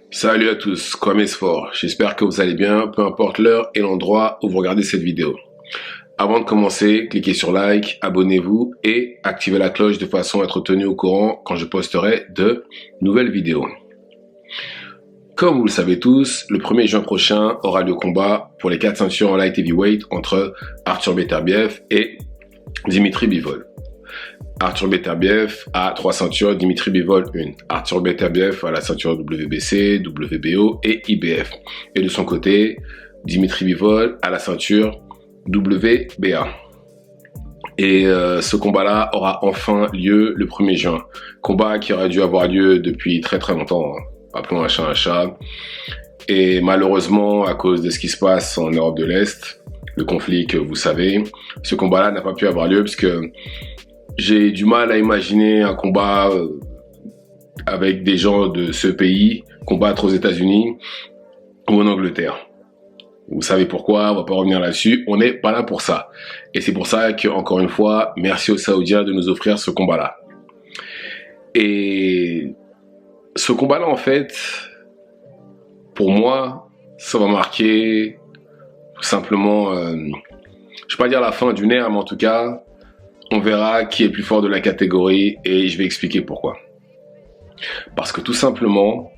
Salut à tous, comme est fort. J'espère que vous allez bien, peu importe l'heure et l'endroit où vous regardez cette vidéo. Avant de commencer, cliquez sur like, abonnez-vous et activez la cloche de façon à être tenu au courant quand je posterai de nouvelles vidéos. Comme vous le savez tous, le 1er juin prochain aura lieu combat pour les 4 ceintures en light heavyweight entre Arthur Beterbiev et Dimitri Bivol. Arthur Beterbiev a 3 ceintures, Dimitri Bivol 1. Arthur Beterbiev a la ceinture WBC, WBO et IBF. Et de son côté, Dimitri Bivol a la ceinture WBA. Et ce combat-là aura enfin lieu le 1er juin. Combat qui aurait dû avoir lieu depuis très très longtemps. Appelons un chat un chat. Et malheureusement, à cause de ce qui se passe en Europe de l'Est, le conflit que vous savez, ce combat-là n'a pas pu avoir lieu puisque j'ai du mal à imaginer un combat avec des gens de ce pays combattre aux États-Unis ou en Angleterre. Vous savez pourquoi, on va pas revenir là-dessus, on n'est pas là pour ça. Et c'est pour ça que, encore une fois, merci aux Saoudiens de nous offrir ce combat-là. Et ce combat-là, en fait, pour moi, ça va marquer tout simplement, je vais pas dire la fin d'une ère, mais en tout cas, on verra qui est le plus fort de la catégorie et je vais expliquer pourquoi. Parce que tout simplement,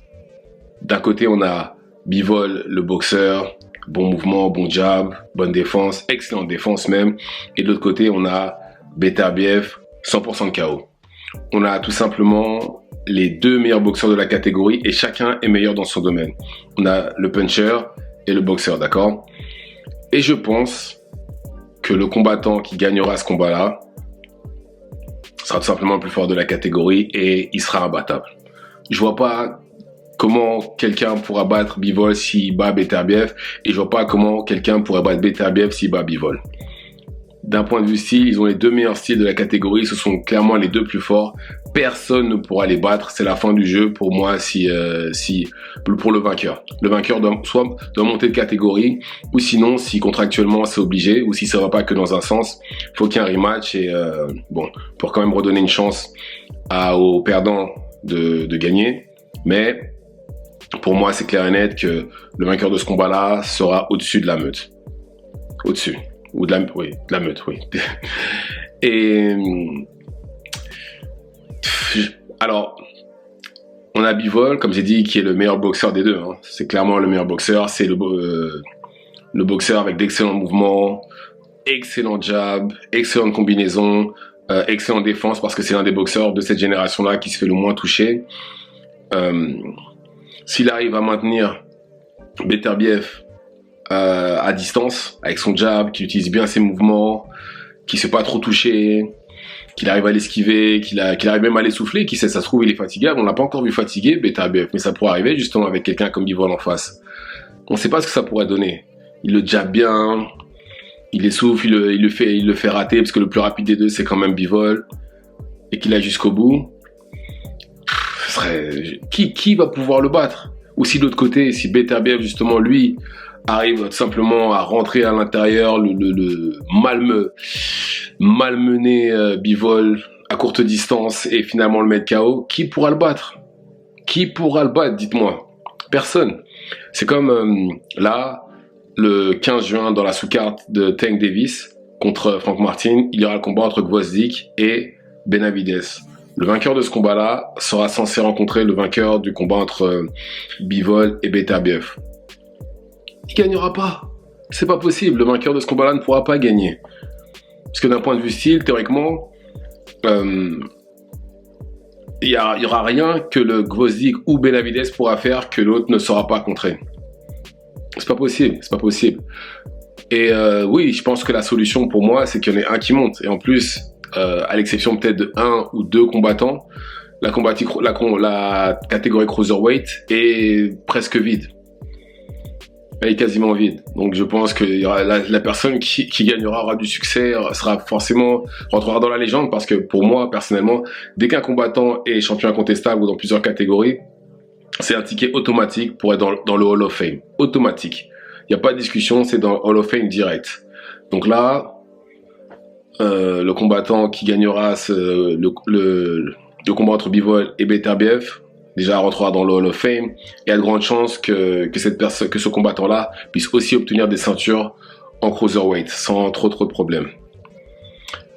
d'un côté, on a Bivol, le boxeur, bon mouvement, bon jab, bonne défense, excellente défense même. Et de l'autre côté, on a Beterbiev, 100% de KO. On a tout simplement les deux meilleurs boxeurs de la catégorie et chacun est meilleur dans son domaine. On a le puncher et le boxeur, d'accord? Et je pense que le combattant qui gagnera ce combat-là sera tout simplement le plus fort de la catégorie et il sera imbattable. Je vois pas comment quelqu'un pourra battre Bivol s'il bat Beterbiev et je vois pas comment quelqu'un pourrait battre Beterbiev s'il bat Bivol. D'un point de vue style, ils ont les deux meilleurs styles de la catégorie, ce sont clairement les deux plus forts. Personne ne pourra les battre, c'est la fin du jeu pour moi pour le vainqueur. Le vainqueur doit monter de catégorie ou sinon si contractuellement c'est obligé ou si ça va pas que dans un sens, faut qu'il y ait un rematch et pour quand même redonner une chance aux perdants de gagner. Mais pour moi c'est clair et net que le vainqueur de ce combat-là sera au-dessus de la meute. Au-dessus. Ou de la meute, oui. Et alors, on a Bivol, comme j'ai dit, qui est le meilleur boxeur des deux. Hein. C'est clairement le meilleur boxeur. C'est le boxeur avec d'excellents mouvements, excellent jab, excellente combinaison, excellente défense, parce que c'est l'un des boxeurs de cette génération-là qui se fait le moins toucher. S'il arrive à maintenir Beterbiev à distance, avec son jab, qui utilise bien ses mouvements, qui ne se fait pas trop toucher, qu'il arrive à l'esquiver, qu'il arrive même à l'essouffler, qui sait, ça se trouve, il est fatigué. On l'a pas encore vu fatigué, Beterbiev, mais ça pourrait arriver justement avec quelqu'un comme Bivol en face. On ne sait pas ce que ça pourrait donner. Il le jab bien, il essouffle, il le fait rater, parce que le plus rapide des deux, c'est quand même Bivol, et qu'il a jusqu'au bout. Qui va pouvoir le battre? Ou si de l'autre côté, si Beterbiev, justement, lui, arrive tout simplement à rentrer à l'intérieur, le malmener Bivol à courte distance et finalement le mettre KO, qui pourra le battre? Qui pourra le battre, dites-moi? Personne. C'est comme là, le 15 juin, dans la sous-carte de Tank Davis contre Frank Martin, il y aura le combat entre Gvozdyk et Benavidez. Le vainqueur de ce combat-là sera censé rencontrer le vainqueur du combat entre Bivol et Beterbiev. Il gagnera pas. C'est pas possible. Le vainqueur de ce combat-là ne pourra pas gagner. Parce que d'un point de vue style, théoriquement, il y aura rien que le Gvozdyk ou Benavidez pourra faire que l'autre ne saura pas contrer. C'est pas possible. C'est pas possible. Et oui, je pense que la solution pour moi, c'est qu'il y en ait un qui monte. Et en plus, à l'exception peut-être de 1 ou 2 combattants, la catégorie cruiserweight est presque vide. Elle est quasiment vide. Donc je pense que la personne qui gagnera aura du succès, rentrera dans la légende, parce que pour moi, personnellement, dès qu'un combattant est champion incontestable ou dans plusieurs catégories, c'est un ticket automatique pour être dans le Hall of Fame. Automatique. Il n'y a pas de discussion, c'est dans le Hall of Fame direct. Donc là, le combattant qui gagnera le combat entre Bivol et Beterbiev, déjà rentrera dans le Hall of Fame. Il y a de grandes chances que ce combattant-là puisse aussi obtenir des ceintures en cruiserweight sans trop de problèmes.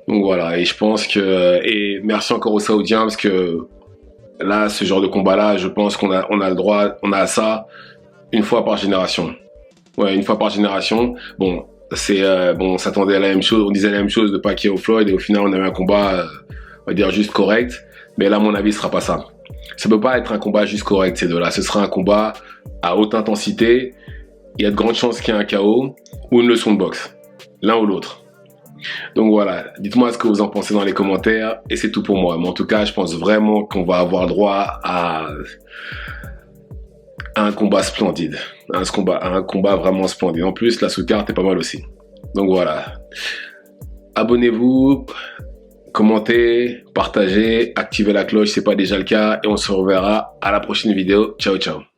Donc voilà, et je pense que, et merci encore aux Saoudiens parce que là, ce genre de combat-là, je pense qu'on a le droit, on a ça une fois par génération. Ouais, une fois par génération. Bon, on s'attendait à la même chose, on disait la même chose de Pacquiao Floyd et au final on avait un combat, on va dire juste correct. Mais là, à mon avis, ce sera pas ça. Ça peut pas être un combat juste correct ces deux-là. Ce sera un combat à haute intensité. Il y a de grandes chances qu'il y ait un KO ou une leçon de boxe, l'un ou l'autre. Donc voilà, dites-moi ce que vous en pensez dans les commentaires et c'est tout pour moi. Mais en tout cas, je pense vraiment qu'on va avoir droit à un combat splendide, un combat vraiment splendide. En plus, la sous-carte est pas mal aussi. Donc voilà, abonnez-vous, commentez, partagez, activez la cloche si c'est pas déjà le cas et on se reverra à la prochaine vidéo. Ciao ciao.